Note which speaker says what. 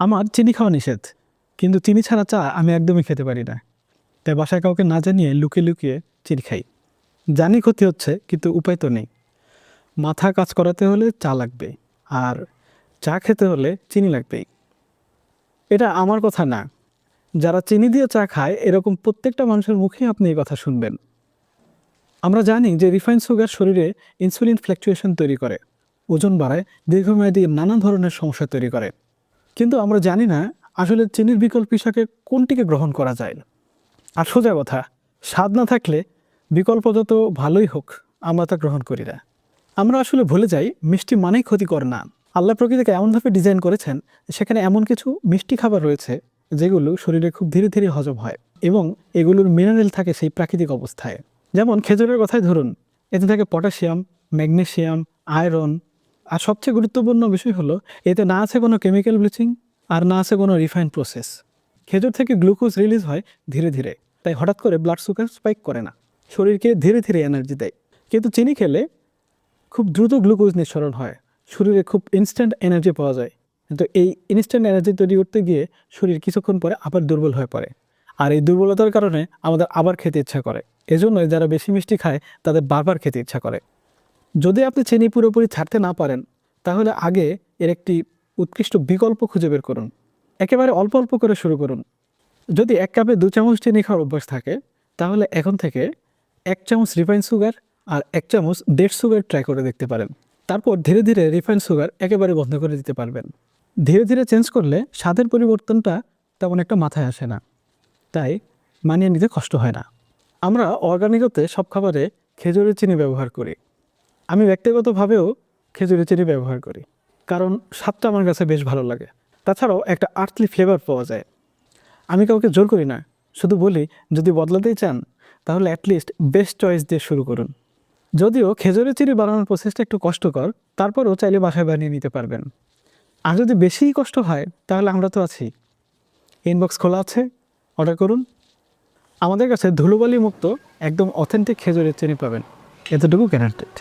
Speaker 1: আমার চিনি খাওয়া নিষেধ, কিন্তু চিনি ছাড়া চা আমি একদমই খেতে পারি না। তাই বাসায় কাউকে না জানিয়ে লুকিয়ে লুকিয়ে চিনি খাই। জানি ক্ষতি হচ্ছে, কিন্তু উপায় তো নেই। মাথা কাজ করাতে হলে চা লাগবে, আর চা খেতে হলে চিনি লাগবেই। এটা আমার কথা না, যারা চিনি দিয়ে চা খায় এরকম প্রত্যেকটা মানুষের মুখেই আপনি এই কথা শুনবেন। আমরা জানি যে রিফাইন্ড সুগার শরীরে ইনসুলিন ফ্ল্যাকচুয়েশন তৈরি করে, ওজন বাড়ায়, দীর্ঘমেয়াদী নানা ধরনের সমস্যা তৈরি করে। কিন্তু আমরা জানি না আসলে চিনির বিকল্প হিসাবে কোনটিকে গ্রহণ করা যায়। আর সোজা কথা, স্বাদ না থাকলে বিকল্প যত ভালোই হোক আমরা তা গ্রহণ করি না। আমরা আসলে ভুলে যাই মিষ্টি মানেই ক্ষতিকর না। আল্লাহ প্রকৃতিকে এমনভাবে ডিজাইন করেছেন সেখানে এমন কিছু মিষ্টি খাবার রয়েছে যেগুলো শরীরে খুব ধীরে ধীরে হজম হয়, এবং এগুলোর মিনারেল থাকে সেই প্রাকৃতিক অবস্থায়। যেমন খেজুরের কথাই ধরুন, এতে থাকে পটাশিয়াম, ম্যাগনেসিয়াম, আয়রন। আর সবচেয়ে গুরুত্বপূর্ণ বিষয় হলো এতে না আছে কোনো কেমিক্যাল ব্লিচিং, আর না আছে কোনো রিফাইন্ড প্রসেস। খেজুর থেকে গ্লুকোজ রিলিজ হয় ধীরে ধীরে, তাই হঠাৎ করে ব্লাড সুগার স্পাইক করে না, শরীরকে ধীরে ধীরে এনার্জি দেয়। কিন্তু চিনি খেলে খুব দ্রুত গ্লুকোজ নিঃসরণ হয়, শরীরে খুব ইনস্ট্যান্ট এনার্জি পাওয়া যায়। কিন্তু এই ইনস্ট্যান্ট এনার্জি তৈরি করতে গিয়ে শরীর কিছুক্ষণ পরে আবার দুর্বল হয়ে পড়ে, আর এই দুর্বলতার কারণে আমাদের আবার খেতে ইচ্ছা করে। এজন্যই যারা বেশি মিষ্টি খায় তাদের বারবার খেতে ইচ্ছা করে। যদি আপনি চিনি পুরোপুরি ছাড়তে না পারেন, তাহলে আগে এর একটি উৎকৃষ্ট বিকল্প খুঁজে বের করুন। একেবারে অল্প অল্প করে শুরু করুন। যদি 1 কাপে 2 চামচ চিনি খাওয়ার অভ্যাস থাকে, তাহলে এখন থেকে 1 চামচ রিফাইন্ড সুগার আর 1 চামচ ডেট সুগার ট্রাই করে দেখতে পারেন। তারপর ধীরে ধীরে রিফাইন্ড সুগার একেবারে বন্ধ করে দিতে পারবেন। ধীরে ধীরে চেঞ্জ করলে স্বাদের পরিবর্তনটা তেমন একটা মাথায় আসে না, তাই মানিয়ে নিতে কষ্ট হয় না। আমরা অর্গানিকতে সব খাবারে খেজুরের চিনি ব্যবহার করি। আমি ব্যক্তিগতভাবেও খেজুরের চিনি ব্যবহার করি, কারণ স্বাদটা আমার কাছে বেশ ভালো লাগে। তাছাড়াও একটা আর্থলি ফ্লেভার পাওয়া যায়। আমি কাউকে জোর করি না, শুধু বলি যদি বদলাতেই চান তাহলে অ্যাটলিস্ট বেস্ট চয়েস দিয়ে শুরু করুন। যদিও খেজুরের চিনি বানানোর প্রসেসটা একটু কষ্টকর, তারপরেও চাইলে বাসায় বানিয়ে নিতে পারবেন। আর যদি বেশিই কষ্ট হয় তাহলে আমরা তো আছি, ইনবক্স খোলা আছে, অর্ডার করুন। আমাদের কাছে ধুলোবালি মুক্ত একদম অথেন্টিক খেজুরের চিনি পাবেন, এতটুকু গ্যারান্টেড।